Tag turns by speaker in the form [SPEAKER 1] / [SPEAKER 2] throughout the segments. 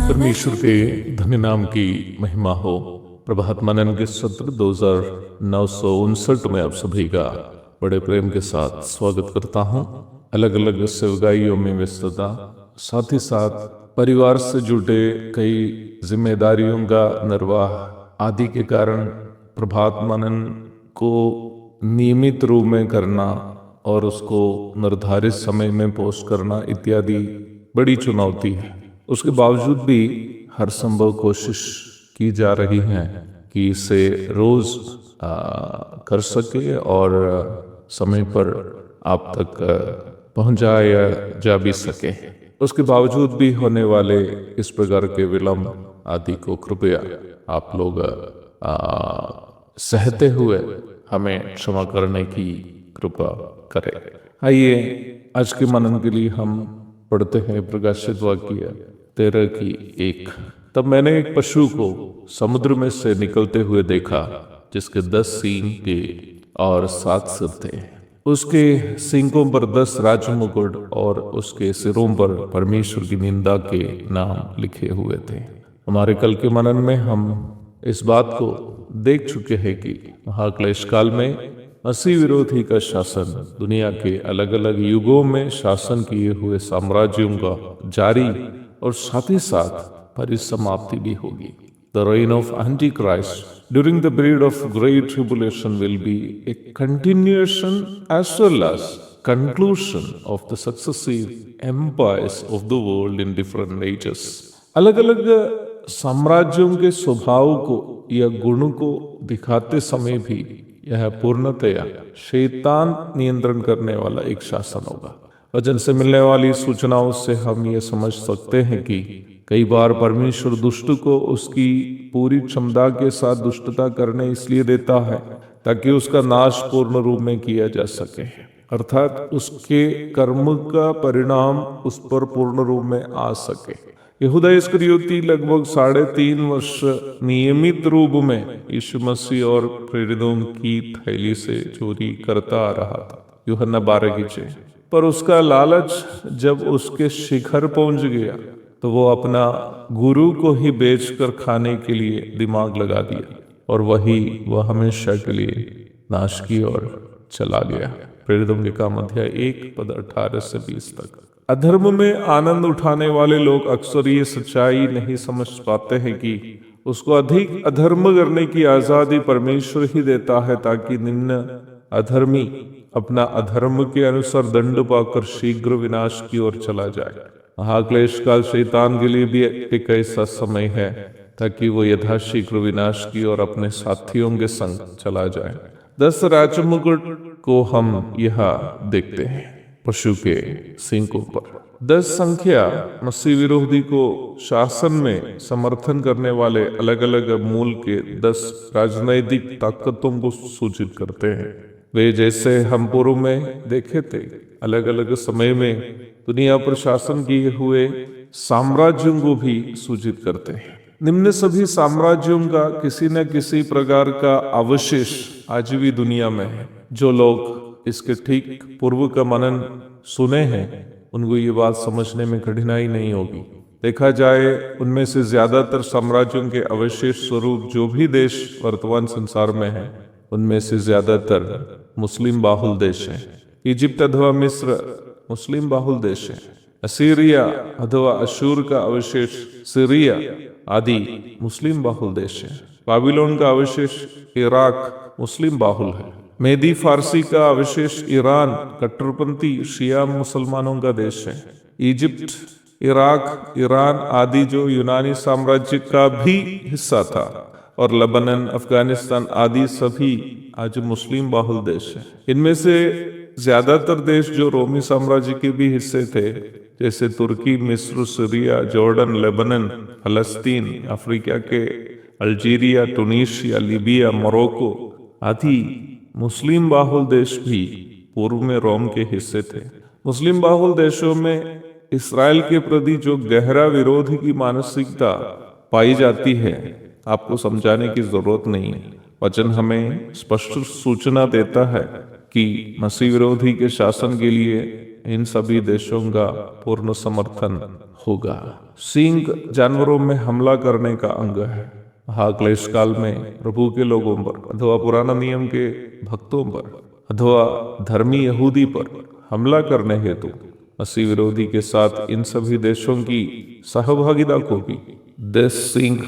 [SPEAKER 1] परमेश्वर के धन्य नाम की महिमा हो। प्रभात मनन के सत्र 2959 में आप सभी का बड़े प्रेम के साथ स्वागत करता हूं। अलग अलग सेवकाइयों में व्यस्तता, साथ ही साथ परिवार से जुड़े कई जिम्मेदारियों का निर्वाह आदि के कारण प्रभात मनन को नियमित रूप में करना और उसको निर्धारित समय में पोस्ट करना इत्यादि बड़ी चुनौती है। उसके बावजूद भी हर संभव कोशिश की जा रही है कि इसे रोज कर सके और समय पर आप तक पहुंचाया जा भी सके। उसके बावजूद भी होने वाले इस प्रकार के विलंब आदि को कृपया आप लोग सहते हुए हमें क्षमा करने की कृपा करें। आइए आज के मनन के लिए हम पढ़ते हैं प्रकाशित वाक्य 13 की 1। तब मैंने एक पशु को समुद्र में से निकलते हुए देखा, जिसके 10 सींग थे और 7 सिर थे। उसके सींगों पर 10 राजमुकुट और उसके सिरों पर परमेश्वर की निंदा के नाम लिखे हुए थे। हमारे कल के मनन में हम इस बात को देख चुके हैं कि महाक्लेश काल में मसीह विरोधी का शासन दुनिया के अलग अलग युगों में शासन किए हुए साम्राज्यों का जारी और साथ ही साथ परिसमाप्ति भी होगी। The reign of Antichrist during the period of Great Tribulation will be a continuation as well as conclusion of the successive empires of the world in different ages. अलग अलग साम्राज्यों के स्वभाव को या गुण को दिखाते समय भी यह पूर्णतया शैतान नियंत्रण करने वाला एक शासन होगा। वचन से मिलने वाली सूचनाओं से हम ये समझ सकते हैं कि कई बार परमेश्वर दुष्ट को उसकी पूरी क्षमता के साथ दुष्टता करने इसलिए देता है ताकि उसका नाश पूर्ण रूप में किया जा सके, अर्थात उसके कर्म का परिणाम उस पर पूर्ण रूप में आ सके। यहूदा इस्करियोती लगभग 3.5 वर्ष नियमित रूप में यीशु मसीह और प्रेरितों की थैली से चोरी करता आ रहा था, यूहन्ना 12:6। पर उसका लालच जब उसके शिखर पहुंच गया तो वो अपना गुरु को ही बेचकर खाने के लिए दिमाग लगा दिया और वह हमेशा के लिए नाश की ओर चला गया। प्रेरितों के काम अध्याय 1:18-20 तक। अधर्म में आनंद उठाने वाले लोग अक्सर ये सच्चाई नहीं समझ पाते हैं कि उसको अधिक अधर्म करने की आजादी परमेश्वर ही देता है ताकि निम्न अधर्मी अपना अधर्म के अनुसार दंड पाकर शीघ्र विनाश की ओर चला जाए। महाक्लेश काल शैतान के लिए भी एक ऐसा समय है ताकि वो यथाशीघ्र विनाश की ओर अपने साथियों के संग चला जाए। 10 राजमुकुट को हम यहाँ देखते हैं पशु के सींगों पर। 10 संख्या मसीह विरोधी को शासन में समर्थन करने वाले अलग अलग मूल के 10 राजनैतिक ताकतों को सूचित करते हैं। वे जैसे हम पूर्व में देखे थे अलग अलग समय में दुनिया पर शासन किए हुए साम्राज्यों को भी सूचित करते हैं। निम्न सभी साम्राज्यों का किसी न किसी प्रकार का अवशेष आज भी दुनिया में है। जो लोग इसके ठीक पूर्व का मनन सुने हैं उनको ये बात समझने में कठिनाई नहीं होगी। देखा जाए उनमें से ज्यादातर साम्राज्यों के अवशेष स्वरूप जो भी देश वर्तमान संसार में है उनमें से ज्यादातर मुस्लिम बाहुल देश है। इजिप्ट अथवा मिस्र मुस्लिम बाहुल देश है। असीरिया अथवा अशूर का अवशेष सीरिया आदि मुस्लिम बाहुल देश है। बाबिलोन का अवशेष इराक मुस्लिम बाहुल है। मेदी फारसी का अवशेष ईरान कट्टरपंथी शिया मुसलमानों का देश है। इजिप्ट, इराक, ईरान आदि जो यूनानी साम्राज्य का भी हिस्सा था, और लेबनान, अफगानिस्तान आदि सभी आज मुस्लिम बाहुल देश हैं। इनमें से ज्यादातर देश जो रोमी साम्राज्य के भी हिस्से थे, जैसे तुर्की, मिस्र, सीरिया, जॉर्डन, लेबनान, फलस्तीन, अफ्रीका के अल्जीरिया, टूनीशिया, लीबिया, मोरक्को आदि मुस्लिम बाहुल देश भी पूर्व में रोम के हिस्से थे। मुस्लिम बाहुल देशों में इसराइल के प्रति जो गहरा विरोध की मानसिकता पाई जाती है, आपको समझाने की जरूरत नहीं है। वचन हमें स्पष्ट सूचना देता है कि मसीह विरोधी के शासन के लिए इन सभी देशों का पूर्ण समर्थन होगा। सिंह जानवरों में हमला करने का अंग है। महाक्लेश काल में प्रभु के लोगों पर अथवा पुराना नियम के भक्तों पर अथवा धर्मी यहूदी पर हमला करने हेतु मसीह विरोधी के साथ इन सभी देशों की सहभागिता को भी देश सिंह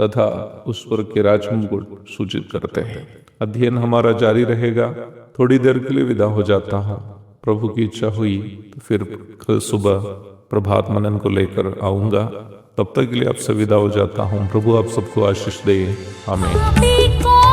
[SPEAKER 1] तथा उस पर के राजमुकुट सूचित करते हैं। अध्ययन हमारा जारी रहेगा। थोड़ी देर के लिए विदा हो जाता हूँ। प्रभु की इच्छा हुई तो फिर कल सुबह प्रभात मनन को लेकर आऊंगा। तब तक के लिए आपसे विदा हो जाता हूँ। प्रभु आप सबको आशीष दे। आमीन।